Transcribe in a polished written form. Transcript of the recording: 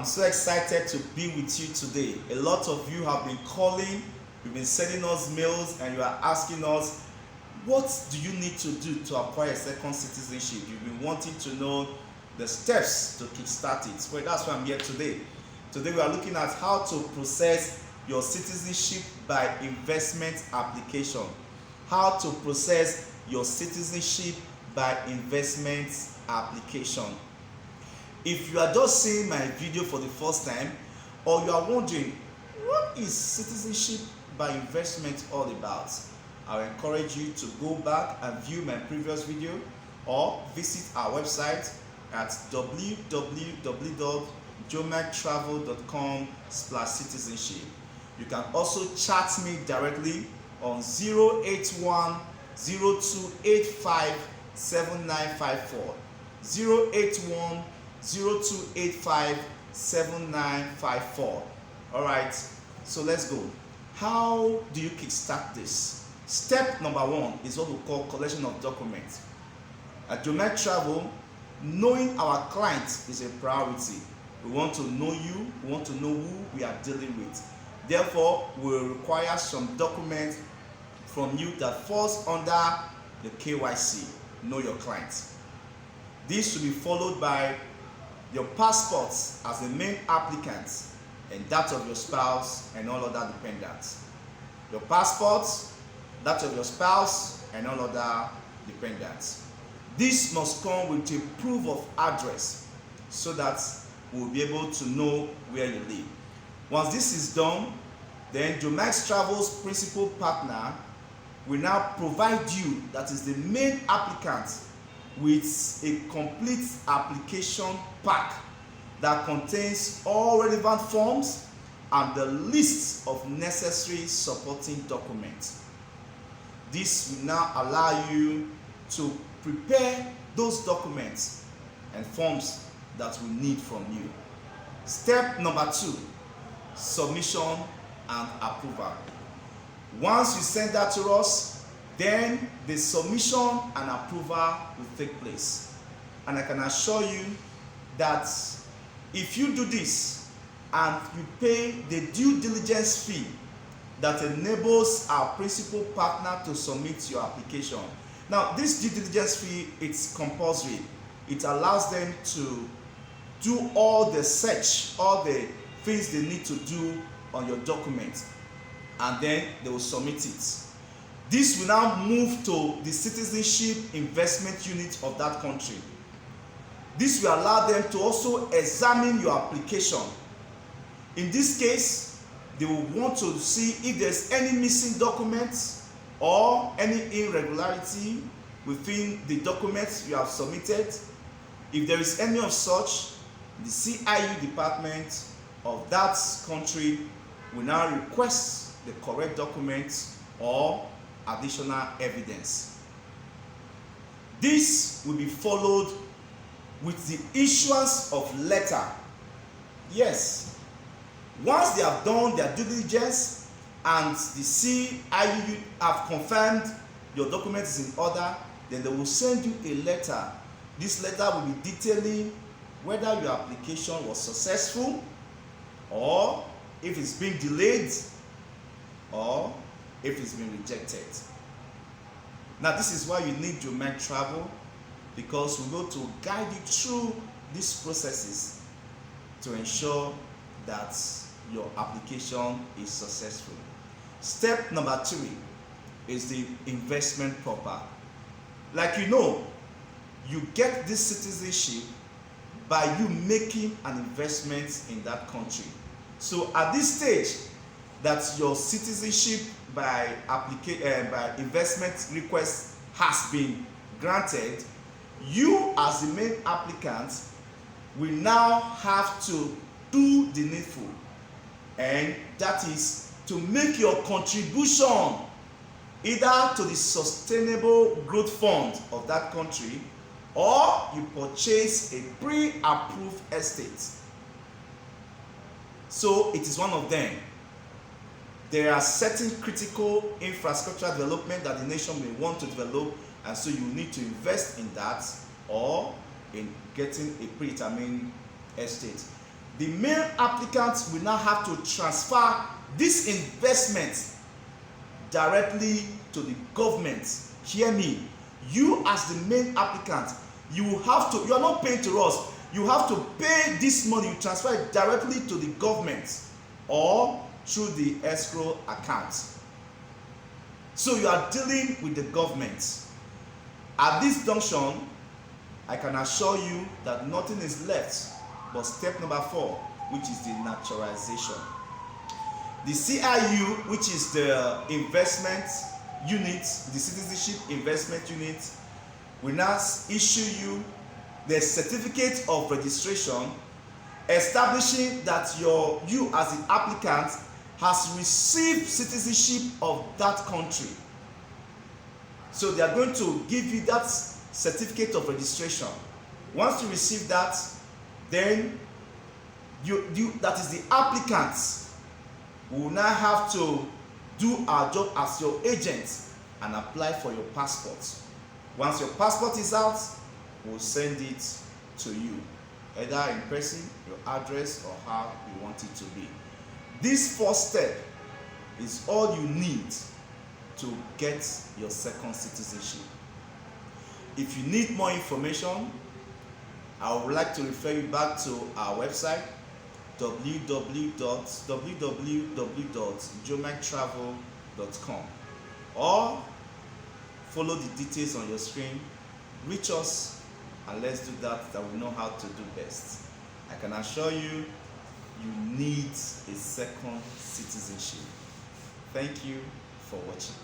I'm so excited to be with you today. A lot of you have been calling, you've been sending us mails, and you are asking us, what do you need to do to acquire a second citizenship? You've been wanting to know the steps to kickstart it. Well, that's why I'm here today. Today we are looking at how to process your citizenship by investment application. How to process your citizenship by investment application. If you are just seeing my video for the first time, or you are wondering what is citizenship by investment all about, I will encourage you to go back and view my previous video or visit our website at www.jomyketravel.com/citizenship. You can also chat me directly on 081 0285 7954 081 0285 7954. All right, so let's go. How do you kickstart this? Step number one is what we call collection of documents. At Jomyke Travel, knowing our client is a priority. We want to know you, we want to know who we are dealing with. Therefore, we will require some documents from you that falls under the KYC, know your client. This should be followed by your passports as the main applicant and that of your spouse and all other dependents. Your passports, that of your spouse and all other dependents. This must come with a proof of address so that we'll be able to know where you live. Once this is done, then Jomyke Travel's principal partner will now provide you, that is the main applicant, with a complete application pack that contains all relevant forms and the list of necessary supporting documents. This will now allow you to prepare those documents and forms that we need from you. Step number two, submission and approval. Once you send that to us, then the submission and approval will take place. And I can assure you that if you do this and you pay the due diligence fee that enables our principal partner to submit your application. Now, this due diligence fee, it's compulsory. It allows them to do all the search, all the things they need to do on your document, and then they will submit it. This will now move to the Citizenship Investment Unit of that country. This will allow them to also examine your application. In this case, they will want to see if there's any missing documents or any irregularity within the documents you have submitted. If there is any of such, the CIU department of that country will now request the correct documents or additional evidence. This will be followed with the issuance of letter. Yes, once they have done their due diligence and the CIU have confirmed your document is in order, then they will send you a letter. This letter will be detailing whether your application was successful, or if it's been delayed, or if it's been rejected. Now, this is why you need Jomyke Travel, because we're going to guide you through these processes to ensure that your application is successful. Step number three is the investment proper. Like you know, you get this citizenship by you making an investment in that country. So at this stage that your citizenship by investment request has been granted, you as the main applicant will now have to do the needful, and that is to make your contribution either to the sustainable growth fund of that country, or you purchase a pre-approved estate. So it is one of them. There are certain critical infrastructure development that the nation may want to develop, and so you need to invest in that or in getting a predetermined estate. the main applicant will now have to transfer this investment directly to the government. Hear me, you as the main applicant, you are not paying to us, you have to pay this money, you transfer it directly to the government or through the escrow account. So you are dealing with the government. At this junction, I can assure you that nothing is left but step number 4, which is the naturalization. The CIU, which is the investment unit, the Citizenship Investment Unit, will now issue you the certificate of registration establishing that you as the applicant has received citizenship of that country. So they are going to give you that certificate of registration. Once you receive that, then that is the applicant will now have to do our job as your agent and apply for your passport. Once your passport is out, we'll send it to you, either in person, your address, or how you want it to be. This first step is all you need to get your second citizenship. If you need more information, I would like to refer you back to our website, www.jomyketravel.com, or follow the details on your screen. Reach us and let's do that we know how to do best. I can assure you, you need a second citizenship. Thank you for watching.